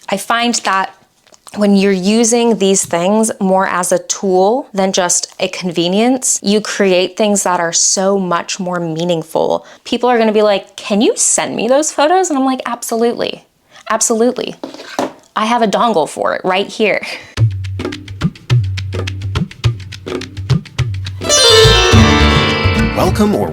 I find that when you're using these things more as a tool than just a convenience, you create things that are so much more meaningful. People are gonna be like, can you send me those photos? And I'm like, absolutely, absolutely. I have a dongle for it right here.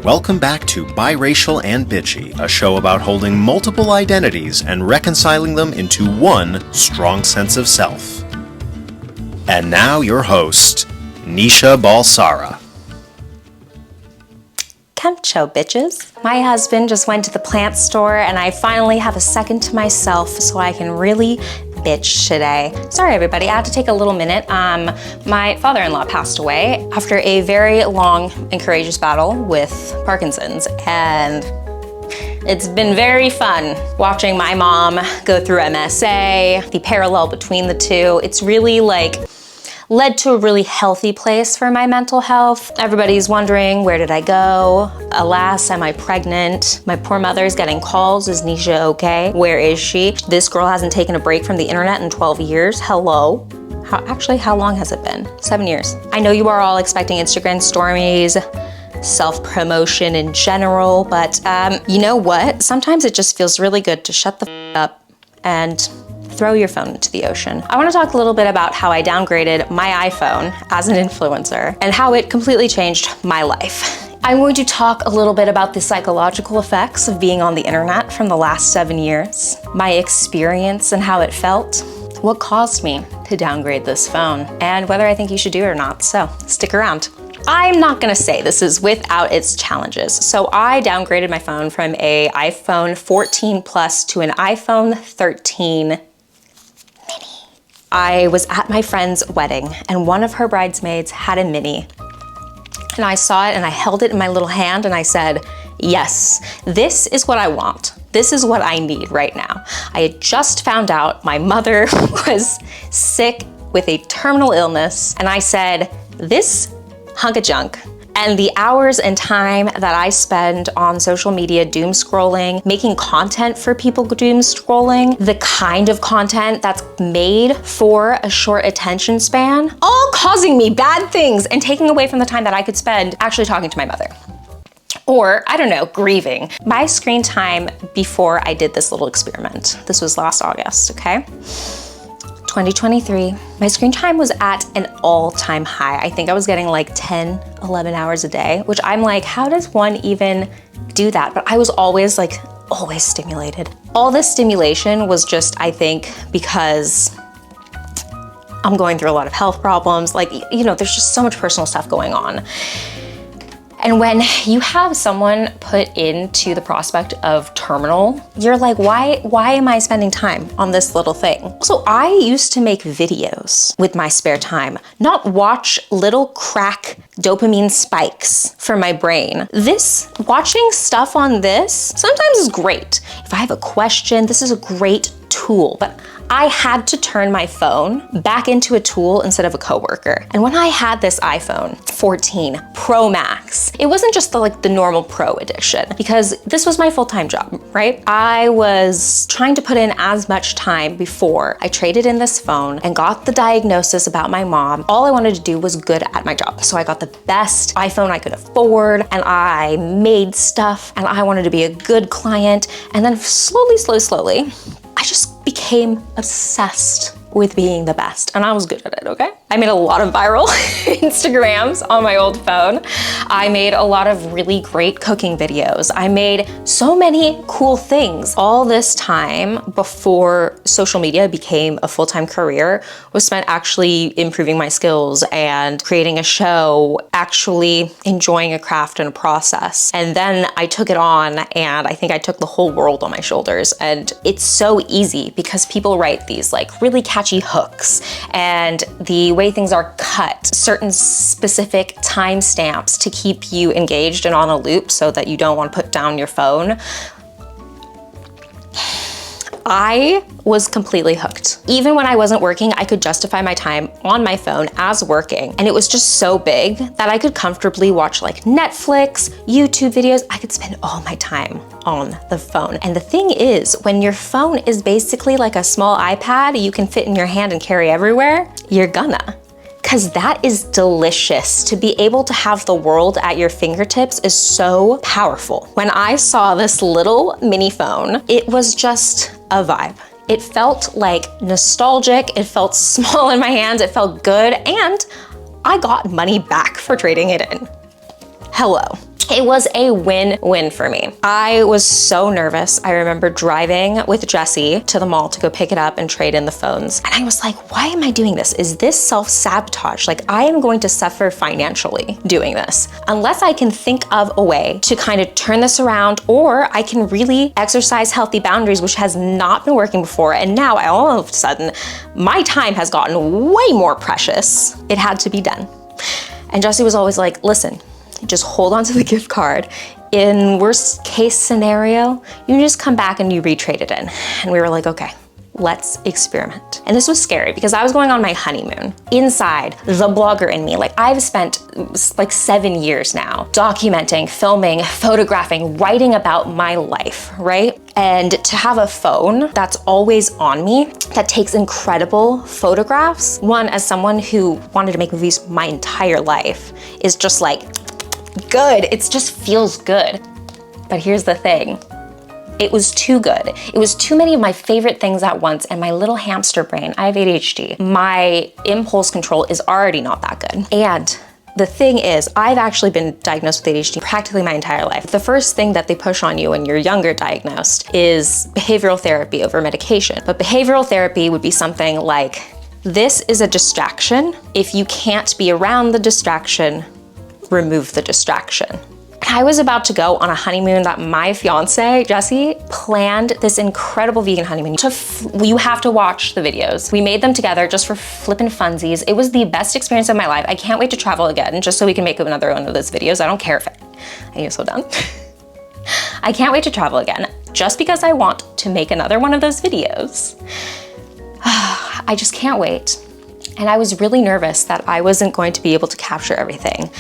Welcome back to Biracial and Bitchy, a show about holding multiple identities and reconciling them into one strong sense of self. And now your host, 𝗕𝗶𝗿𝗰. 𝗕𝗶𝗿, bitches. My husband just went to the plant store and I finally have a second to myself so I can really bitch today. Sorry everybody, I had to take a little minute. My father-in-law passed away after a very long and courageous battle with Parkinson's, and it's been very fun watching my mom go through MSA, the parallel between the two. It's really led to a really healthy place for my mental health. Everybody's wondering, where did I go? Alas, am I pregnant? My poor mother's getting calls, is Nisha okay? Where is she? This girl hasn't taken a break from the internet in 12 years, hello? How long has it been? 7 years. I know you are all expecting Instagram stories, self-promotion in general, but you know what? Sometimes it just feels really good to shut the f up and throw your phone into the ocean. I want to talk a little bit about how I downgraded my iPhone as an influencer and how it completely changed my life. I'm going to talk a little bit about the psychological effects of being on the internet from the last 7 years, my experience and how it felt, what caused me to downgrade this phone, and whether I think you should do it or not, so stick around. I'm not gonna say this is without its challenges. So I downgraded my phone from an iPhone 14 Plus to an iPhone 13 I was at my friend's wedding and one of her bridesmaids had a mini. And I saw it and I held it in my little hand and I said, yes, this is what I want. This is what I need right now. I had just found out my mother was sick with a terminal illness and I said, this hunk of junk and the hours and time that I spend on social media doom scrolling, making content for people doom scrolling, the kind of content that's made for a short attention span, all causing me bad things and taking away from the time that I could spend actually talking to my mother. Or, I don't know, grieving. My screen time before I did this little experiment, this was last August, okay? 2023, my screen time was at an all-time high. I think I was getting like 10, 11 hours a day, which I'm like, how does one even do that? But I was always stimulated. All this stimulation was just, I think, because I'm going through a lot of health problems. There's just so much personal stuff going on. And when you have someone put into the prospect of terminal, you're like, why am I spending time on this little thing? So I used to make videos with my spare time, not watch little crack dopamine spikes for my brain. Watching stuff on this sometimes is great. If I have a question, this is a great tool, but I had to turn my phone back into a tool instead of a coworker. And when I had this iPhone 14 Pro Max, it wasn't just the normal Pro edition, because this was my full-time job, right? I was trying to put in as much time before I traded in this phone and got the diagnosis about my mom. All I wanted to do was good at my job. So I got the best iPhone I could afford and I made stuff and I wanted to be a good client. And then slowly, I just became obsessed with being the best, and I was good at it, okay? I made a lot of viral Instagrams on my old phone. I made a lot of really great cooking videos. I made so many cool things. All this time before social media became a full-time career was spent actually improving my skills and creating a show, actually enjoying a craft and a process. And then I took it on and I think I took the whole world on my shoulders. And it's so easy because people write these really catchy hooks, and the way things are cut, certain specific timestamps to keep you engaged and on a loop so that you don't want to put down your phone. I was completely hooked. Even when I wasn't working, I could justify my time on my phone as working. And it was just so big that I could comfortably watch like Netflix, YouTube videos. I could spend all my time on the phone. And the thing is, when your phone is basically like a small iPad you can fit in your hand and carry everywhere, you're gonna. Because that is delicious. To be able to have the world at your fingertips is so powerful. When I saw this little mini phone, it was just a vibe. It felt like nostalgic, it felt small in my hands, it felt good, and I got money back for trading it in. Hello. It was a win-win for me. I was so nervous. I remember driving with Jesse to the mall to go pick it up and trade in the phones. And I was like, why am I doing this? Is this self-sabotage? Like, I am going to suffer financially doing this. Unless I can think of a way to kind of turn this around, or I can really exercise healthy boundaries, which has not been working before. And now all of a sudden, my time has gotten way more precious. It had to be done. And Jesse was always like, listen, just hold on to the gift card. In worst case scenario, you just come back and you retrade it in. And we were like, okay, let's experiment. And this was scary because I was going on my honeymoon. Inside, the blogger in me, like I've spent like 7 years now documenting, filming, photographing, writing about my life, right? And to have a phone that's always on me, that takes incredible photographs, one, as someone who wanted to make movies my entire life, is just like, good. It just feels good. But here's the thing. It was too good. It was too many of my favorite things at once, and my little hamster brain, I have ADHD, my impulse control is already not that good. And the thing is, I've actually been diagnosed with ADHD practically my entire life. The first thing that they push on you when you're younger diagnosed is behavioral therapy over medication. But behavioral therapy would be something like, this is a distraction. If you can't be around the distraction, remove the distraction. I was about to go on a honeymoon that my fiance, Jesse, planned this incredible vegan honeymoon. You have to watch the videos. We made them together just for flippin' funsies. It was the best experience of my life. I can't wait to travel again just so we can make another one of those videos. I don't care if I'm so done. I can't wait to travel again just because I want to make another one of those videos. I just can't wait. And I was really nervous that I wasn't going to be able to capture everything.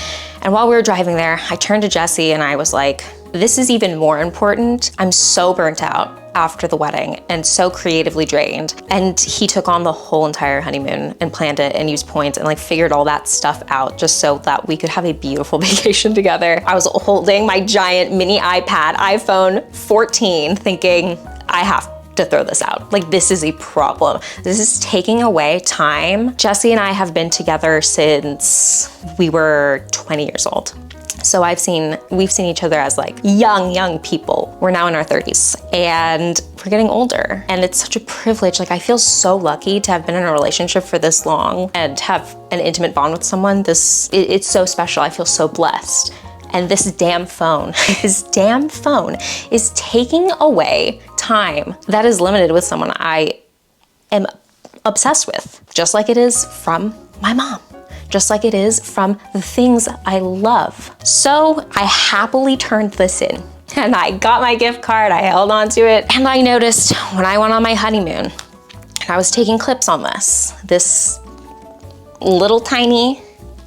And while we were driving there, I turned to Jesse and I was like, this is even more important. I'm so burnt out after the wedding and so creatively drained. And he took on the whole entire honeymoon and planned it and used points and like figured all that stuff out just so that we could have a beautiful vacation together. I was holding my giant mini iPad, iPhone 14, thinking, I have to throw this out. Like, this is a problem. This is taking away time. Jesse and I have been together since we were 20 years old. So we've seen each other as like young people. We're now in our 30s and we're getting older. And it's such a privilege. Like, I feel so lucky to have been in a relationship for this long and have an intimate bond with someone. It's so special. I feel so blessed. And this damn phone is taking away time that is limited with someone I am obsessed with, just like it is from my mom, just like it is from the things I love. So I happily turned this in and I got my gift card, I held on to it, and I noticed when I went on my honeymoon and I was taking clips on this little tiny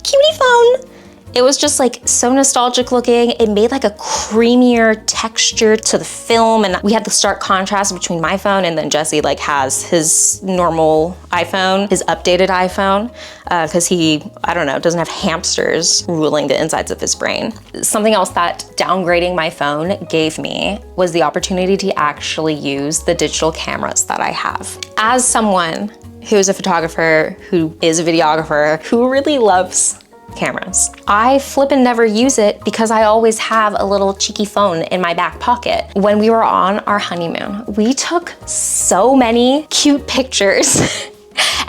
cutie phone. It was just like so nostalgic looking. It made like a creamier texture to the film. And we had the stark contrast between my phone and then Jesse like has his normal iPhone, his updated iPhone, because he, I don't know, doesn't have hamsters ruling the insides of his brain. Something else that downgrading my phone gave me was the opportunity to actually use the digital cameras that I have. As someone who's a photographer, who is a videographer, who really loves cameras, I flippin' never use it because I always have a little cheeky phone in my back pocket. When we were on our honeymoon, we took so many cute pictures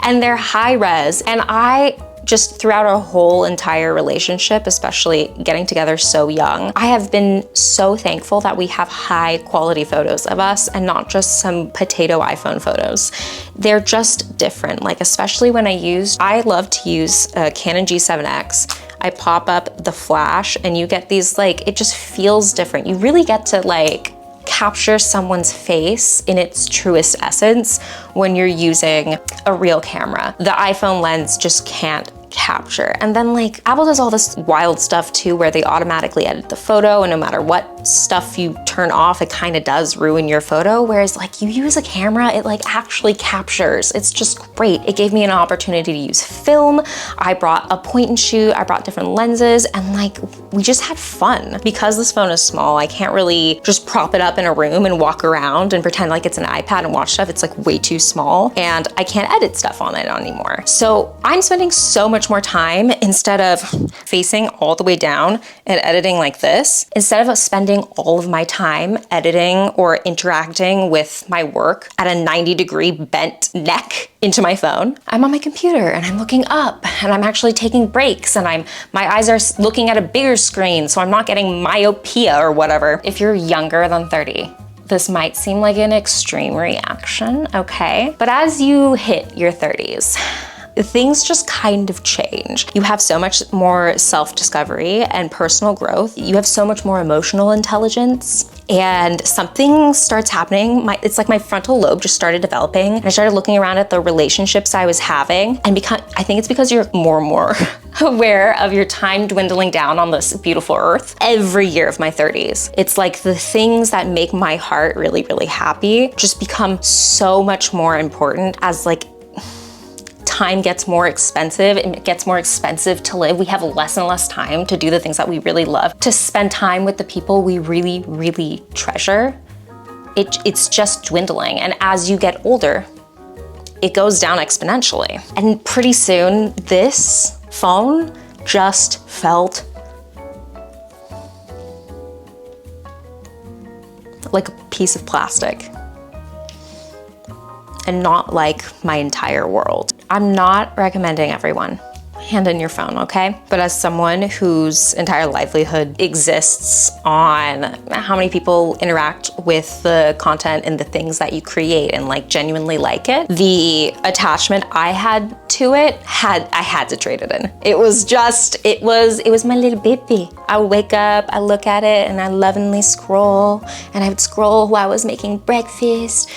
and they're high res. And I just throughout our whole entire relationship, especially getting together so young, I have been so thankful that we have high quality photos of us and not just some potato iPhone photos. They're just different. Like, especially when I love to use a Canon G7X. I pop up the flash and you get these, like, it just feels different. You really get to like capture someone's face in its truest essence when you're using a real camera. The iPhone lens just can't capture. And then like Apple does all this wild stuff too, where they automatically edit the photo, and no matter what stuff you turn off, it kind of does ruin your photo. Whereas like you use a camera, it like actually captures. It's just great. It gave me an opportunity to use film. I brought a point and shoot, I brought different lenses, and like we just had fun. Because this phone is small, I can't really just prop it up in a room and walk around and pretend like it's an iPad and watch stuff. It's like way too small, and I can't edit stuff on it anymore. So I'm spending so much more time, instead of facing all the way down and editing like this, instead of spending all of my time editing or interacting with my work at a 90-degree bent neck into my phone, I'm on my computer and I'm looking up and I'm actually taking breaks, and my eyes are looking at a bigger screen, so I'm not getting myopia or whatever. If you're younger than 30, this might seem like an extreme reaction, okay? But as you hit your 30s, things just kind of change. You have so much more self-discovery and personal growth. You have so much more emotional intelligence, and something starts happening. It's like my frontal lobe just started developing, and I started looking around at the relationships I was having, and I think it's because you're more and more aware of your time dwindling down on this beautiful earth. Every year of my 30s, it's like the things that make my heart really, really happy just become so much more important as like time gets more expensive and it gets more expensive to live. We have less and less time to do the things that we really love, to spend time with the people we really, really treasure. It's just dwindling. And as you get older, it goes down exponentially. And pretty soon, this phone just felt like a piece of plastic, and not like my entire world. I'm not recommending everyone hand in your phone, okay? But as someone whose entire livelihood exists on how many people interact with the content and the things that you create and like genuinely like it, the attachment I had to it, I had to trade it in. It was my little baby. I would wake up, I look at it, and I lovingly scroll, and I would scroll while I was making breakfast.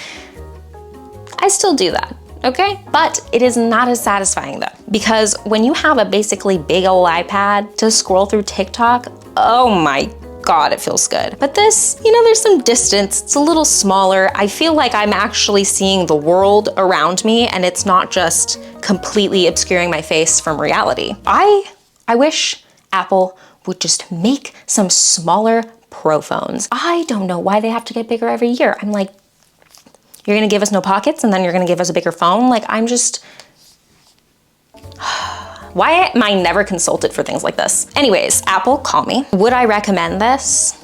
I still do that, okay? But it is not as satisfying though, because when you have a basically big old iPad to scroll through TikTok, oh my God, it feels good. But this, there's some distance, it's a little smaller. I feel like I'm actually seeing the world around me, and it's not just completely obscuring my face from reality. I wish Apple would just make some smaller Pro phones. I don't know why they have to get bigger every year. I'm like, you're gonna give us no pockets and then you're gonna give us a bigger phone? Like, why am I never consulted for things like this? Anyways, Apple, call me. Would I recommend this?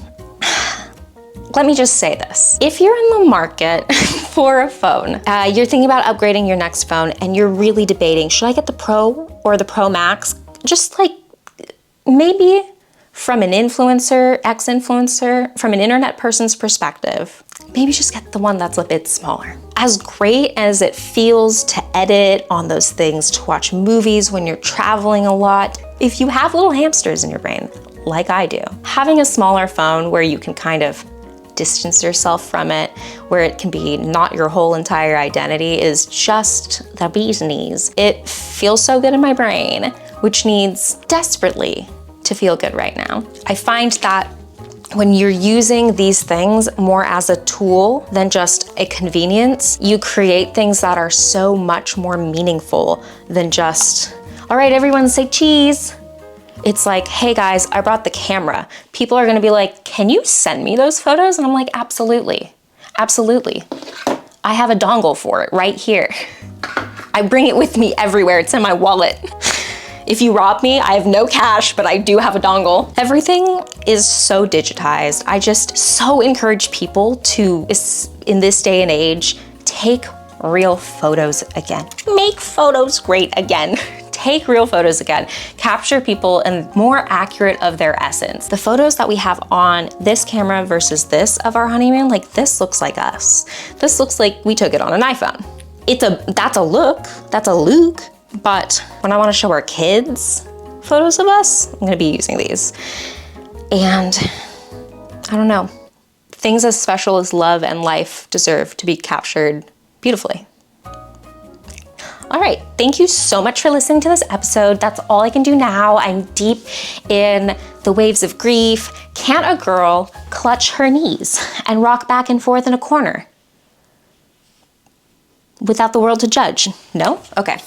Let me just say this. If you're in the market for a phone, you're thinking about upgrading your next phone, and you're really debating, should I get the Pro or the Pro Max? Just like, maybe from an influencer, ex-influencer, from an internet person's perspective, maybe just get the one that's a bit smaller. As great as it feels to edit on those things, to watch movies when you're traveling a lot, if you have little hamsters in your brain, like I do, having a smaller phone where you can kind of distance yourself from it, where it can be not your whole entire identity, is just the bee's knees. It feels so good in my brain, which needs desperately to feel good right now. I find that when you're using these things more as a tool than just a convenience, you create things that are so much more meaningful than just, all right, everyone say cheese. It's like, hey guys, I brought the camera. People are gonna be like, can you send me those photos? And I'm like, absolutely, absolutely. I have a dongle for it right here. I bring it with me everywhere. It's in my wallet. If you rob me, I have no cash, but I do have a dongle. Everything is so digitized. I just so encourage people to, in this day and age, take real photos again. Make photos great again. Take real photos again. Capture people and more accurate of their essence. The photos that we have on this camera versus this of our honeymoon, like this looks like us. This looks like we took it on an iPhone. That's a look, but when I want to show our kids photos of us, I'm gonna be using these. And I don't know, things as special as love and life deserve to be captured beautifully. All right, thank you so much for listening to this episode. That's all I can do now. I'm deep in the waves of grief. Can't a girl clutch her knees and rock back and forth in a corner without the world to judge? No? Okay.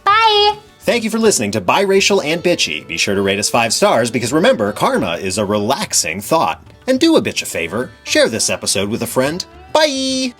Bye! Thank you for listening to Biracial and Bitchy. Be sure to rate us 5 stars because remember, karma is a relaxing thought. And do a bitch a favor, share this episode with a friend. Bye!